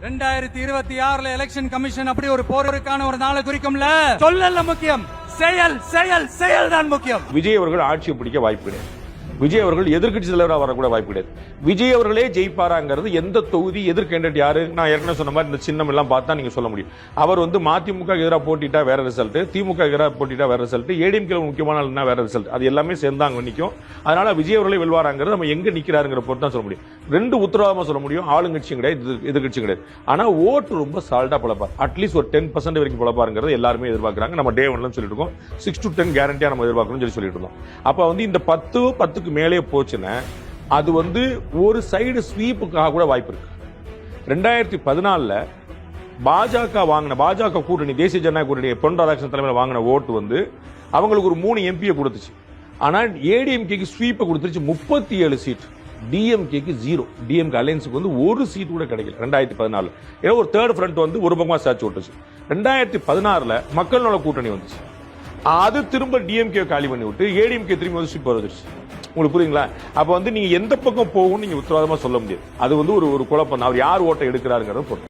2026 election commission அப்படி ஒரு போருக்கான ஒரு நாளை குறிக்கும்ல. சொல்லல முக்கியம், செயல் செயல் செயல் தான் முக்கியம். விஜய் அவர்கள் ஆட்சியை பிடிக்க வாய்ப்பு கிடையாது. விஜய் அவர்கள் எதிர்கட்சி தலைவராக வரக்கூட வாய்ப்பு கிடையாது. விஜய் அவர்களே ஜெயிப்பாராங்கிறது எந்த தொகுதி எதிர் கேண்டிடேட் யாரு, நான் ஏற்கனவே சொன்ன மாதிரி இந்த சின்னம் எல்லாம் பார்த்தா நீங்க சொல்ல முடியும். அவர் மதிமுக எதிராக போட்டிட்டா வேற ரிசல்ட், திமுக எதிராக போட்டிட்டா வேற ரிசல்ட், ஏடிஎம்கே முக்கியமான வேற ரிசல்ட், அது எல்லாமே சேர்ந்தாங்க நிற்கும். அதனால விஜய் அவர்களே வெல்வாராங்கிறது நம்ம எங்க நிக்கிறாருங்கிற பொறுத்து தான் சொல்ல முடியும். ரெண்டு உத்தரவாதமா சொல்ல முடியும், ஆளுங்கட்சியும் கிடையாது எதிர்கட்சியும் கிடையாது. ஆனா ஓட்டு ரொம்ப சால்ட்டா பழப்பார், அட்லீஸ்ட் ஒரு 10% வரைக்கும் பழப்பாருங்கிறது எல்லாருமே எதிர்பார்க்கறாங்க. நம்ம டே 1 சொல்லிட்டு இருக்கோம் 6 to 10 கேரண்டியா நம்ம எதிர்பார்க்கணும்னு சொல்லிட்டு இருந்தோம். அப்ப இந்த 10க்கு மேலே போச்சுன்னா அது ஒரு சைடு ஸ்வீப்புக்காக கூட வாய்ப்பு இருக்கு. 2014 பாஜக கூட்டணி, தேசிய ஜனநாயக கூட்டணி பொன் ராதாகிருஷ்ணன் தலைமையில் வாங்கின ஓட்டு அவங்களுக்கு ஒரு 3 எம்பியை கொடுத்துச்சு. ஆனால் ஏடிஎம்கேக்கு ஸ்வீப்பை கொடுத்துருச்சு 37 சீட், டிஎம்கேக்கு 0. டிஎம்கே அலையன்ஸுக்கு ஒரு சீட் கூட கிடைக்கல 2014. ஏன்னா ஒரு தேர்ட் ஃப்ரண்ட் ஒரு பக்கமா சாட்சி ஓட்டுச்சு. 2016 மக்கள் நல கூட்டணி வந்துச்சு, அது திரும்ப டிஎம்கே காலி பண்ணி விட்டு ஏடிஎம்கே திரும்பி ஸ்வீப் வந்துருச்சு. உங்களுக்கு புரியுங்களா? அப்ப நீங்க எந்த பக்கம் போகும் நீங்க உத்தரவாதமா சொல்ல முடியாது. அது ஒரு குழப்பம். அவர் யார் ஓட்டை எடுக்கிறாருங்கிறத பொறுத்து.